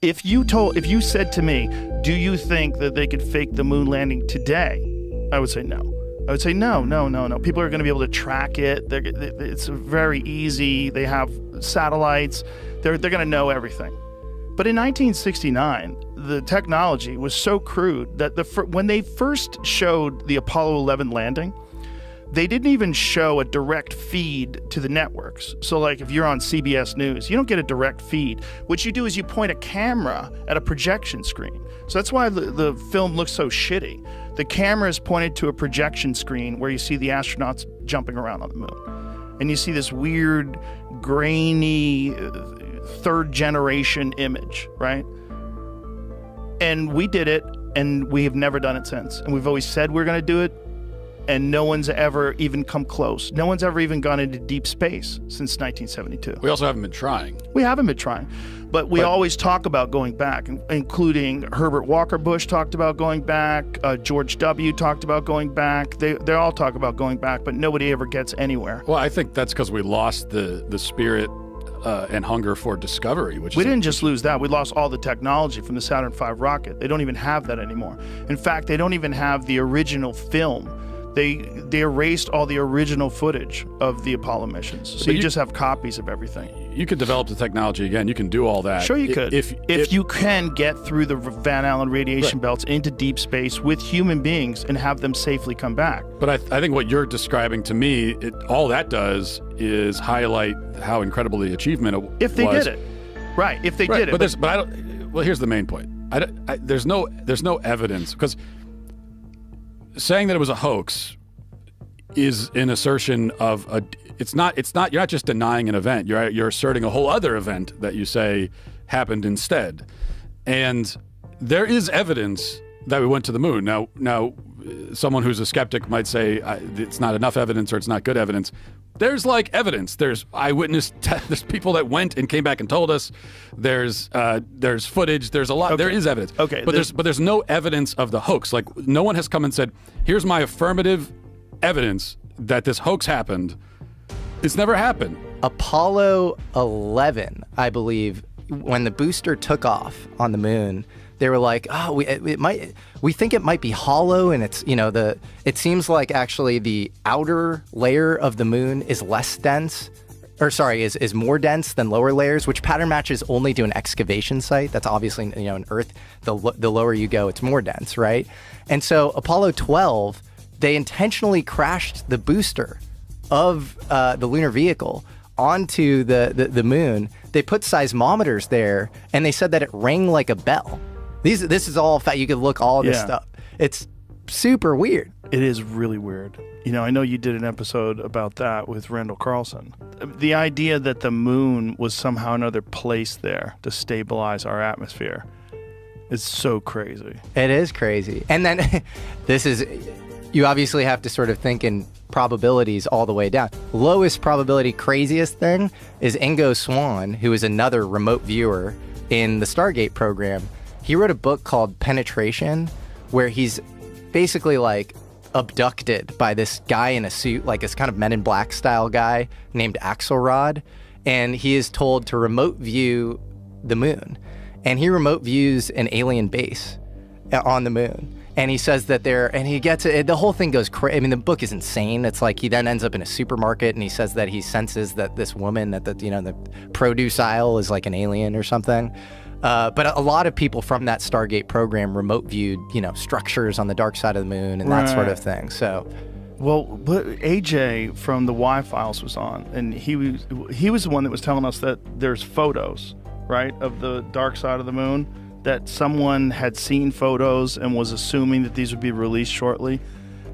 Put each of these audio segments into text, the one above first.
If you said to me, do you think that they could fake the moon landing today? I would say no. I would say no. People are going to be able to track it. It's very easy. They have satellites. They're going to know everything. But in 1969, the technology was so crude that when they first showed the Apollo 11 landing, they didn't even show a direct feed to the networks. So like if you're on CBS News, you don't get a direct feed. What you do is you point a camera at a projection screen. So that's why the film looks so shitty. The camera is pointed to a projection screen where you see the astronauts jumping around on the moon. And you see this weird, grainy, third generation image, right? And we did it, and we have never done it since. And we've always said we're going to do it, and no one's ever even come close. No one's ever even gone into deep space since 1972. We also haven't been trying. We haven't been trying. But we always talk about going back, including Herbert Walker Bush talked about going back, George W. talked about going back. They all talk about going back, but nobody ever gets anywhere. Well, I think that's because we lost the spirit and hunger for discovery. We didn't just lose that. We lost all the technology from the Saturn V rocket. They don't even have that anymore. In fact, they don't even have the original film. They erased all the original footage of the Apollo missions. So you just have copies of everything. You could develop the technology again. You can do all that. Sure you could. If you can get through the Van Allen radiation belts into deep space with human beings and have them safely come back. But I think what you're describing to me, all that does is highlight how incredible the achievement was. If they did it. Right, if they did it. But I don't. Well, here's the main point. There's no evidence, because saying that it was a hoax is an assertion of a. It's not. You're not just denying an event. You're asserting a whole other event that you say happened instead. And there is evidence that we went to the moon. Now, someone who's a skeptic might say it's not enough evidence or it's not good evidence. There's like evidence. There's eyewitness. There's people that went and came back and told us. There's footage. There's a lot. Okay. There is evidence. Okay. But there's no evidence of the hoax. Like no one has come and said, here's my affirmative evidence that this hoax happened. It's never happened. Apollo 11, I believe, when the booster took off on the moon, they were like, oh, we think it might be hollow, and it's, it seems like actually the outer layer of the moon is less dense, is more dense than lower layers, which pattern matches only to an excavation site. That's obviously, in Earth, the lower you go, it's more dense, right? And so Apollo 12, they intentionally crashed the booster of the lunar vehicle onto the moon. They put seismometers there, and they said that it rang like a bell. This is all fact. You could look all this stuff. It's super weird. It is really weird. I know you did an episode about that with Randall Carlson. The idea that the moon was somehow another place there to stabilize our atmosphere is so crazy. It is crazy. And then you obviously have to sort of think in probabilities all the way down. Lowest probability, craziest thing is Ingo Swann, who is another remote viewer in the Stargate program. He wrote a book called Penetration, where he's basically like abducted by this guy in a suit, like this kind of Men in Black style guy named Axelrod, and he is told to remote view the moon. And he remote views an alien base on the moon. And he says that he gets it. The whole thing goes crazy. I mean, the book is insane. It's like he then ends up in a supermarket, and he says that he senses that this woman at the produce aisle is like an alien or something. But a lot of people from that Stargate program remote viewed, structures on the dark side of the moon and that sort of thing. So, well, but AJ from the Y-Files was on, and he was the one that was telling us that there's photos, right, of the dark side of the moon. That someone had seen photos and was assuming that these would be released shortly,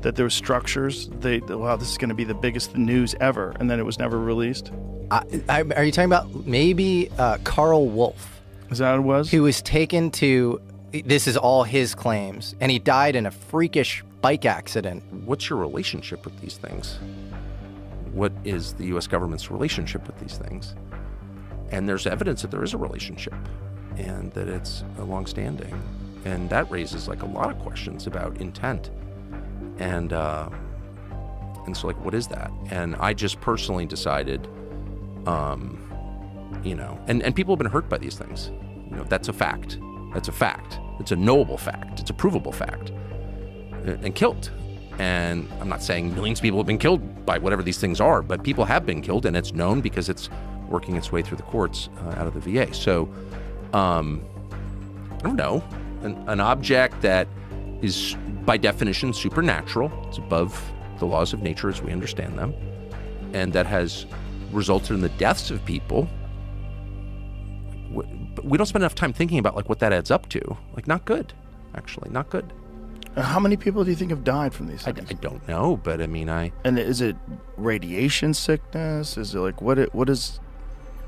that there were structures. Wow, this is going to be the biggest news ever, and then it was never released. Are you talking about maybe Carl Wolf? Is that what it was? Who was taken to, this is all his claims, and he died in a freakish bike accident. What's your relationship with these things? What is the U.S. government's relationship with these things? And there's evidence that there is a relationship, and that it's long-standing, and that raises like a lot of questions about intent, and so like what is that? And I just personally decided, and people have been hurt by these things. You know, that's a fact. That's a fact. It's a knowable fact. It's a provable fact. And killed. And I'm not saying millions of people have been killed by whatever these things are, but people have been killed, and it's known because it's working its way through the courts out of the VA. So, I don't know, an object that is by definition supernatural, it's above the laws of nature as we understand them, and that has resulted in the deaths of people. We don't spend enough time thinking about like what that adds up to. Like, not good, actually, not good. How many people do you think have died from these things? I don't know, but I mean, And is it radiation sickness? Is it like what's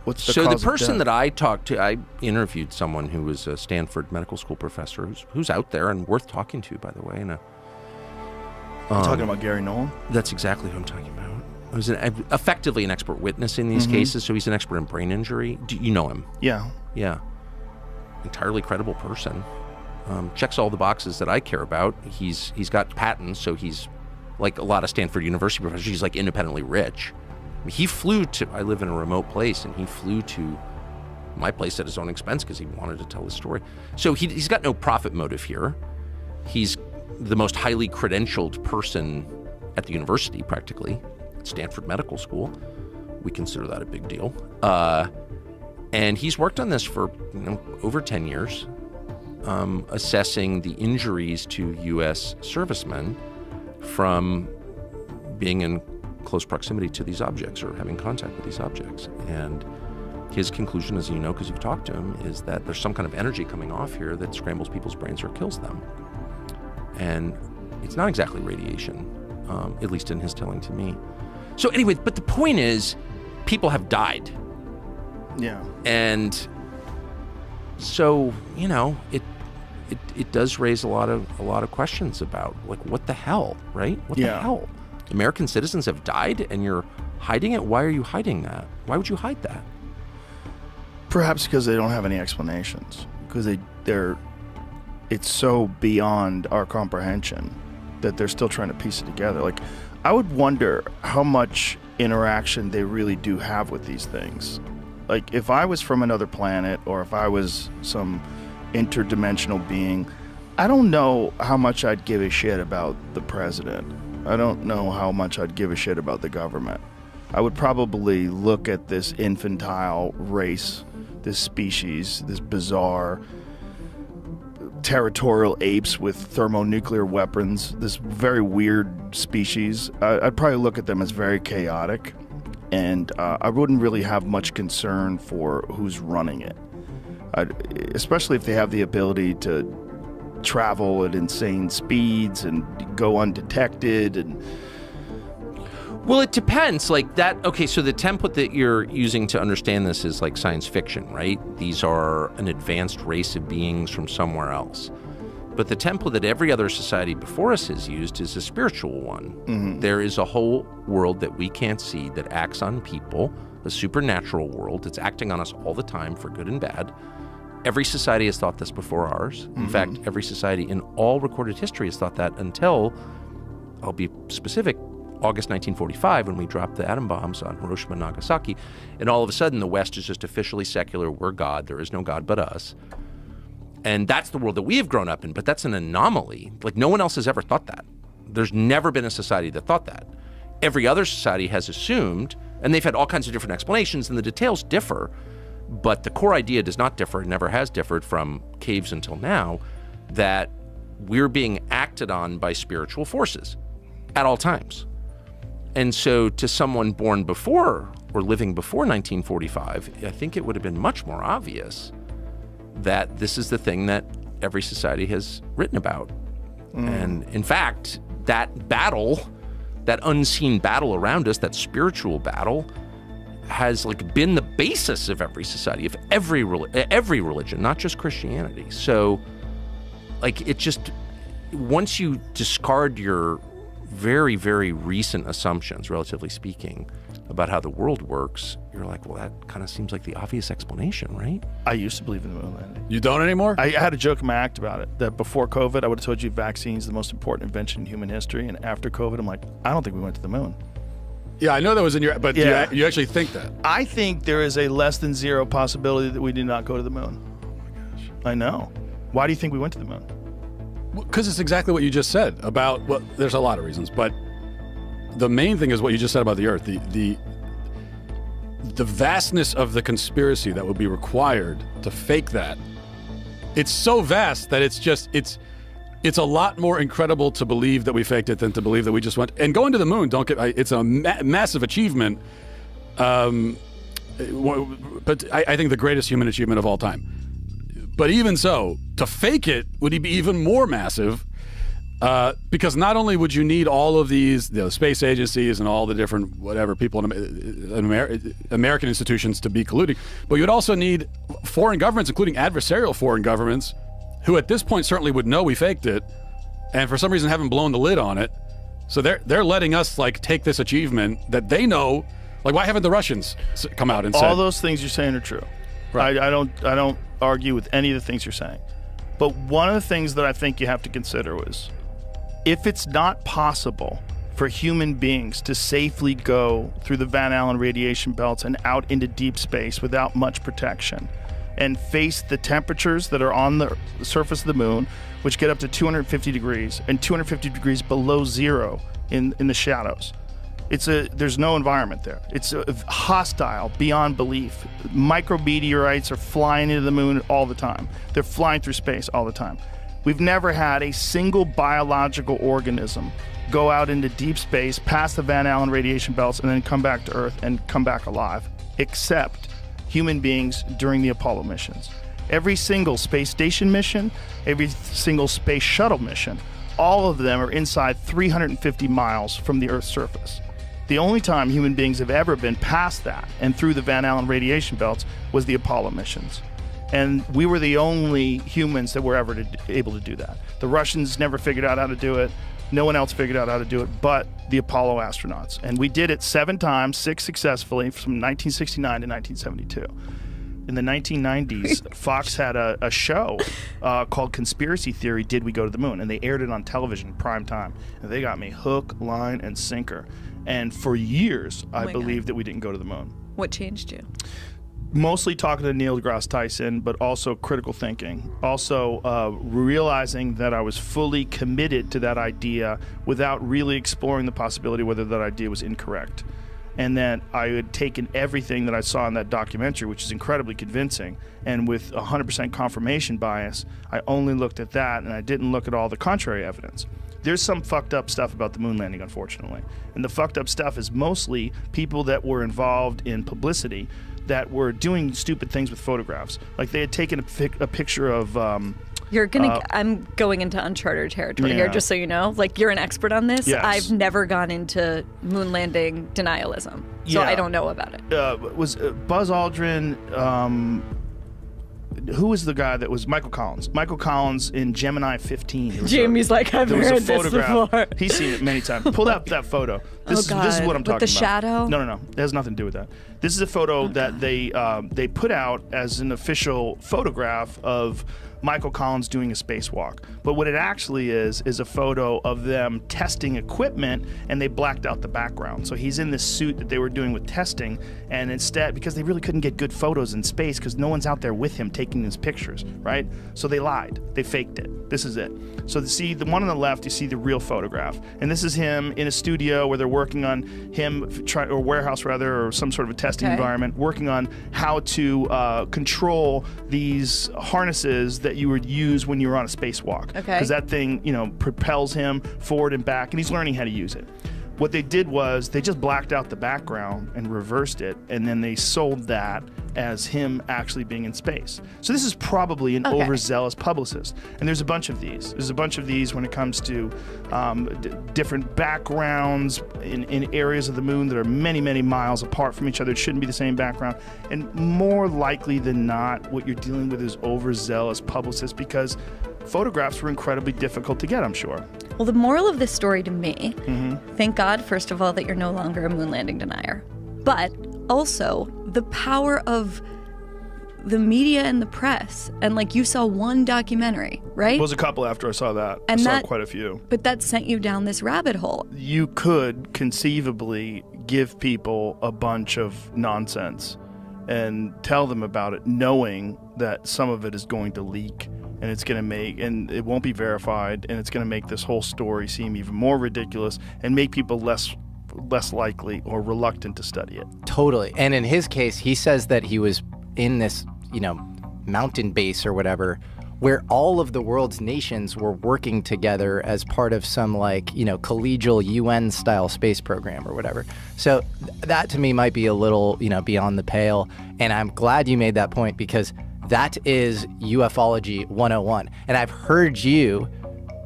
the cause So the of person death? that I talked to, I interviewed someone who was a Stanford medical school professor who's out there and worth talking to, by the way. And You're talking about Gary Nolan? that's exactly who I'm talking about. He was effectively an expert witness in these cases, so he's an expert in brain injury. Do you know him? Yeah. Yeah. Entirely credible person. Checks all the boxes that I care about. He's got patents, so he's like a lot of Stanford University professors. He's like independently rich. I mean, he flew to, I live in a remote place, and he flew to my place at his own expense because he wanted to tell his story. So he's got no profit motive here. He's the most highly credentialed person at the university, practically, at Stanford Medical School. We consider that a big deal. And he's worked on this for over 10 years. Assessing the injuries to U.S. servicemen from being in close proximity to these objects or having contact with these objects. And his conclusion, as you know because you've talked to him, is that there's some kind of energy coming off here that scrambles people's brains or kills them. And it's not exactly radiation, at least in his telling to me. So anyway, but the point is, people have died. Yeah. And so, it does raise a lot of questions about like what the hell, right? What the hell? American citizens have died and you're hiding it? Why are you hiding that? Why would you hide that? Perhaps because they don't have any explanations. Because it's so beyond our comprehension that they're still trying to piece it together. Like, I would wonder how much interaction they really do have with these things. Like, if I was from another planet, or if I was some interdimensional being, I don't know how much I'd give a shit about the president. I don't know how much I'd give a shit about the government. I would probably look at this infantile race, this species, this bizarre territorial apes with thermonuclear weapons, this very weird species. I'd probably look at them as very chaotic, and I wouldn't really have much concern for who's running it. Especially if they have the ability to travel at insane speeds and go undetected. And well, it depends. Like that. Okay, so the template that you're using to understand this is like science fiction, right? These are an advanced race of beings from somewhere else. But the template that every other society before us has used is a spiritual one. Mm-hmm. There is a whole world that we can't see that acts on people, a supernatural world. It's acting on us all the time for good and bad. Every society has thought this before ours. In fact, every society in all recorded history has thought that until, I'll be specific, August 1945, when we dropped the atom bombs on Hiroshima and Nagasaki. And all of a sudden, the West is just officially secular. We're God. There is no God but us. And that's the world that we have grown up in, but that's an anomaly. Like, no one else has ever thought that. There's never been a society that thought that. Every other society has assumed, and they've had all kinds of different explanations, and the details differ, but the core idea does not differ, never has differed from caves until now, that we're being acted on by spiritual forces at all times. And so to someone born before or living before 1945, I think it would have been much more obvious that this is the thing that every society has written about. And in fact, that battle, that unseen battle around us, that spiritual battle, has like been the basis of every society, of every religion, not just Christianity. So like it just, once you discard your very, very recent assumptions, relatively speaking, about how the world works, you're like, well, that kind of seems like the obvious explanation, right? I used to believe in the moon landing. You don't anymore? I had a joke in my act about it, that before COVID, I would have told you vaccine's the most important invention in human history, and after COVID, I'm like, I don't think we went to the moon. Yeah, I know that was in your, but Yeah. you actually think that? I think there is a less than zero possibility that we did not go to the moon. I know. Why do you think we went to the moon? Because it's exactly what you just said about, well, there's a lot of reasons, but the main thing is what you just said about the Earth. The vastness of the conspiracy that would be required to fake that. It's so vast that it's a lot more incredible to believe that we faked it than to believe that we just went. And going to the moon, it's a massive achievement. But I think the greatest human achievement of all time. But even so, to fake it would be even more massive, because not only would you need all of these, the space agencies and all the different whatever people in American institutions to be colluding, but you'd also need foreign governments, including adversarial foreign governments, who at this point certainly would know we faked it, and for some reason haven't blown the lid on it. So they're letting us like take this achievement that they know. Like, why haven't the Russians come out and said all those things you're saying are true? Right. I don't argue with any of the things you're saying. But one of the things that I think you have to consider was, if it's not possible for human beings to safely go through the Van Allen radiation belts and out into deep space without much protection and face the temperatures that are on the surface of the moon, which get up to 250 degrees and 250 degrees below zero in the shadows. There's no environment there. It's hostile beyond belief. Micrometeorites are flying into the moon all the time. They're flying through space all the time. We've never had a single biological organism go out into deep space, past the Van Allen radiation belts, and then come back to Earth and come back alive, except human beings during the Apollo missions. Every single space station mission, every single space shuttle mission, all of them are inside 350 miles from the Earth's surface. The only time human beings have ever been past that and through the Van Allen radiation belts was the Apollo missions. And we were the only humans that were ever able to do that. The Russians never figured out how to do it. No one else figured out how to do it but the Apollo astronauts. And we did it 7 times, 6 successfully, from 1969 to 1972. In the 1990s, Fox had a show called Conspiracy Theory, Did We Go to the Moon? And they aired it on television, prime time. And they got me hook, line, and sinker. And for years, I believed that we didn't go to the moon. What changed you? Mostly talking to Neil deGrasse Tyson, but also critical thinking. Also realizing that I was fully committed to that idea without really exploring the possibility whether that idea was incorrect. And that I had taken everything that I saw in that documentary, which is incredibly convincing, and with 100% confirmation bias, I only looked at that and I didn't look at all the contrary evidence. There's some fucked up stuff about the moon landing, unfortunately. And the fucked up stuff is mostly people that were involved in publicity that were doing stupid things with photographs. Like they had taken a picture of... I'm going into uncharted territory here, just so you know. Like, you're an expert on this. Yes. I've never gone into moon landing denialism, so I don't know about it. Was Buzz Aldrin... who was the guy that was Michael Collins? Michael Collins in Gemini 15. Jamie's like, I've heard this before. He's seen it many times. Pull out that photo. This is what I'm talking about. With the shadow? No. It has nothing to do with that. This is a photo that they put out as an official photograph of Michael Collins doing a spacewalk. But what it actually is a photo of them testing equipment, and they blacked out the background. So he's in this suit that they were doing with testing, and instead, because they really couldn't get good photos in space because no one's out there with him taking his pictures, right? So they lied. They faked it. This is it. So see the one on the left, you see the real photograph. And this is him in a studio where they're working on or warehouse rather, or some sort of a testing environment, working on how to control these harnesses that you would use when you were on a spacewalk. Because that thing, propels him forward and back, and he's learning how to use it. What they did was they just blacked out the background and reversed it, and then they sold that as him actually being in space. So this is probably an overzealous publicist. And there's a bunch of these. There's a bunch of these when it comes to different backgrounds in areas of the moon that are many, many miles apart from each other. It shouldn't be the same background. And more likely than not, what you're dealing with is overzealous publicists, because photographs were incredibly difficult to get, I'm sure. Well, the moral of this story to me, thank God, first of all, that you're no longer a moon landing denier, but also the power of the media and the press. And like, you saw one documentary, right? It was a couple after I saw that. And I saw quite a few. But that sent you down this rabbit hole. You could conceivably give people a bunch of nonsense and tell them about it, knowing that some of it is going to leak, and it's going to make, and it won't be verified, and it's going to make this whole story seem even more ridiculous and make people less likely or reluctant to study it. Totally. And in his case, he says that he was in this, mountain base or whatever, where all of the world's nations were working together as part of some collegial UN style space program or whatever. So that to me might be a little, beyond the pale. And I'm glad you made that point, because that is ufology 101. And I've heard you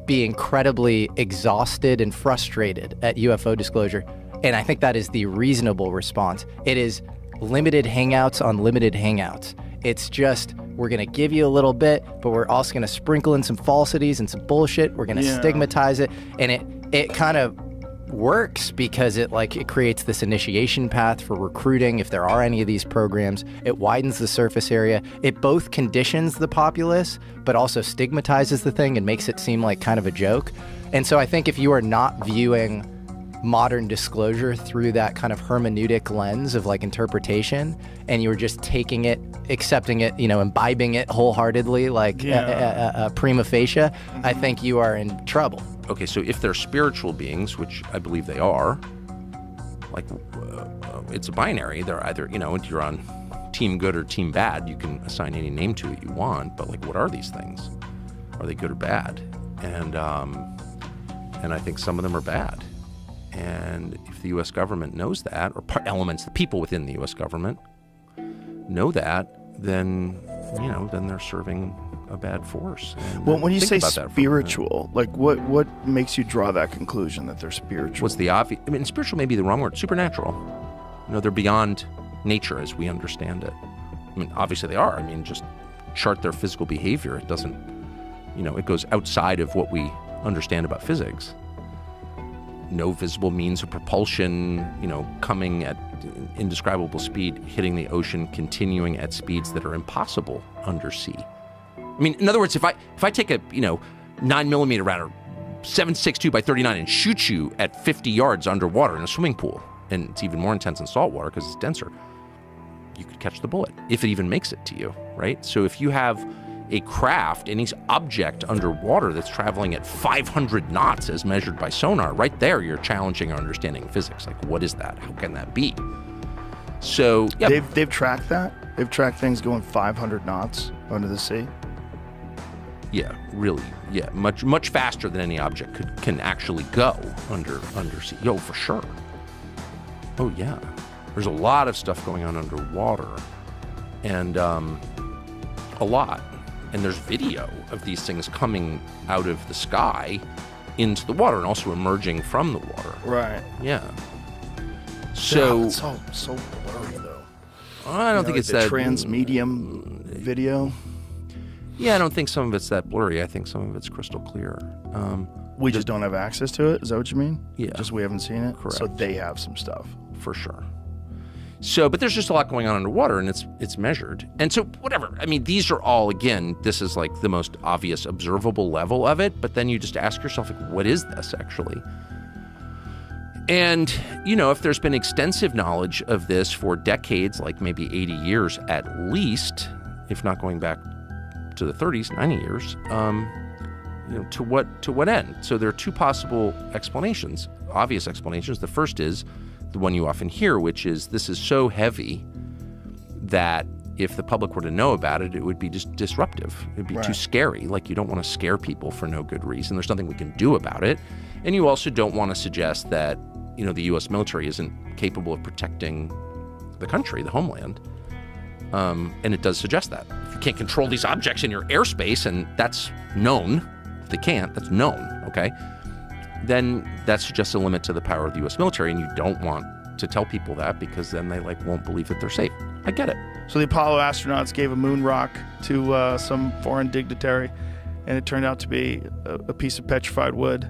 be incredibly exhausted and frustrated at UFO disclosure. And I think that is the reasonable response. It is limited hangouts on limited hangouts. It's just, we're going to give you a little bit, but we're also going to sprinkle in some falsities and some bullshit. We're going to stigmatize it. And it kind of works because it creates this initiation path for recruiting if there are any of these programs. It widens the surface area. It both conditions the populace, but also stigmatizes the thing and makes it seem like kind of a joke. And so I think if you are not viewing modern disclosure through that kind of hermeneutic lens of interpretation, and you were just taking it, accepting it, imbibing it wholeheartedly, prima facie, I think you are in trouble. Okay, so if they're spiritual beings, which I believe they are, it's a binary. They're either, you're on team good or team bad. You can assign any name to it you want, but what are these things? Are they good or bad? And I think some of them are bad. And if the U.S. government knows that, or elements, the people within the U.S. government know that, then they're serving a bad force. And well, when you say spiritual, what makes you draw that conclusion that they're spiritual? What's the obvious? I mean, spiritual may be the wrong word. Supernatural. They're beyond nature as we understand it. I mean, obviously they are. I mean, just chart their physical behavior. It doesn't, it goes outside of what we understand about physics. No visible means of propulsion, coming at indescribable speed, hitting the ocean, continuing at speeds that are impossible undersea. I mean, in other words, if I take a 9mm round or 7.62 by 39 and shoot you at 50 yards underwater in a swimming pool, and it's even more intense in salt water because it's denser, you could catch the bullet if it even makes it to you, right? So if you have a craft, any object underwater that's traveling at 500 knots as measured by sonar, right there you're challenging our understanding of physics. What is that? How can that be? So yeah, they've tracked that. They've tracked things going 500 knots under the sea. Yeah, really. Yeah, much faster than any object can actually go undersea. Yo, for sure. Oh yeah, there's a lot of stuff going on underwater, and a lot. And there's video of these things coming out of the sky into the water and also emerging from the water. Right. Yeah. So it's all so blurry though. I don't think it's the that transmedium video. Yeah, I don't think some of it's that blurry. I think some of it's crystal clear. We just don't have access to it. Is that what you mean? Yeah. Just we haven't seen it. Correct. So they have some stuff for sure. So, but there's just a lot going on underwater, and it's measured. And so, whatever. I mean, these are all, again, this is the most obvious observable level of it. But then you just ask yourself, what is this actually? And, if there's been extensive knowledge of this for decades, maybe 80 years at least, if not going back to the 30s, 90 years, to what end? So there are two possible explanations, obvious explanations. The first is the one you often hear, which is this is so heavy that if the public were to know about it, it would be just disruptive. It would be too scary. You don't want to scare people for no good reason. There's nothing we can do about it. And you also don't want to suggest that, the U.S. military isn't capable of protecting the country, the homeland. And it does suggest that. If you can't control these objects in your airspace, and that's known, if they can't, that's known, okay? Then that suggests a limit to the power of the U.S. military, and you don't want to tell people that because then they won't believe that they're safe. I get it. So the Apollo astronauts gave a moon rock to some foreign dignitary, and it turned out to be a piece of petrified wood.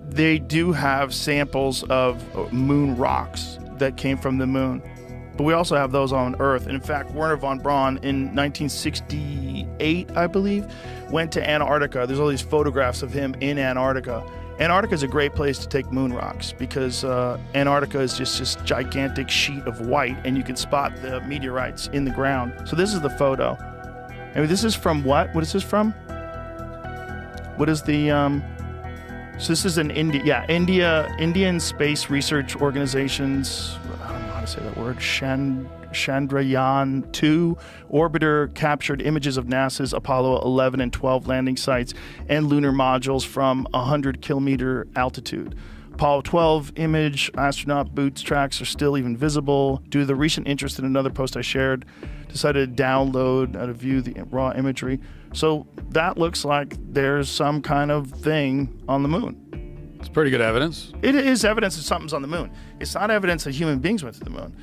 They do have samples of moon rocks that came from the moon, but we also have those on Earth. And in fact, Wernher von Braun in 1968, I believe, went to Antarctica. There's all these photographs of him in Antarctica. Antarctica is a great place to take moon rocks because Antarctica is just this gigantic sheet of white, and you can spot the meteorites in the ground. So this is the photo. And this is from what? What is this from? What is the so this is an Indian Space Research Organization's, I don't know how to say that word, Chandrayaan-2 orbiter captured images of NASA's Apollo 11 and 12 landing sites and lunar modules from 100-kilometer altitude. Apollo 12 image, astronaut boots tracks are still even visible. Due to the recent interest in another post I shared, decided to download to view the raw imagery. So that looks like there's some kind of thing on the moon. It's pretty good evidence. It is evidence that something's on the moon. It's not evidence that human beings went to the moon.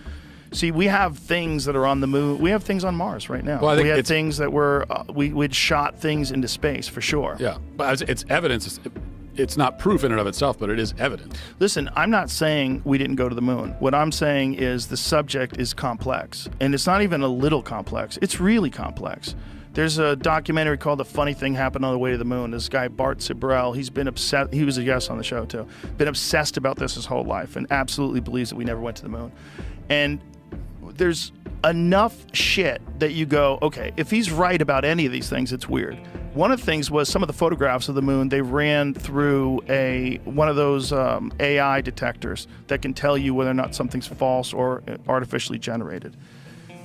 See, we have things that are on the moon. We have things on Mars right now. Well, I think we have things that were, we'd shot things into space for sure. Yeah, but it's evidence. It's not proof in and of itself, but it is evidence. Listen, I'm not saying we didn't go to the moon. What I'm saying is the subject is complex. And it's not even a little complex. It's really complex. There's a documentary called The Funny Thing Happened on the Way to the Moon. This guy, Bart Sibrel, he's been obsessed. He was a guest on the show, too. Been obsessed about this his whole life and absolutely believes that we never went to the moon. And there's enough shit that you go, okay, if he's right about any of these things, it's weird. One of the things was some of the photographs of the moon, they ran through one of those AI detectors that can tell you whether or not something's false or artificially generated.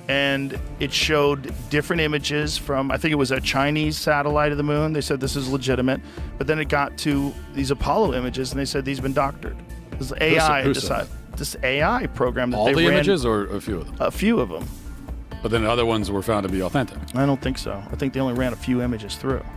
And it showed different images from, I think it was a Chinese satellite of the moon. They said this is legitimate. But then it got to these Apollo images, and they said these have been doctored. This AI decided. This AI program that all they the ran, images or a few of them? A few of them. But then other ones were found to be authentic. I don't think so. I think they only ran a few images through.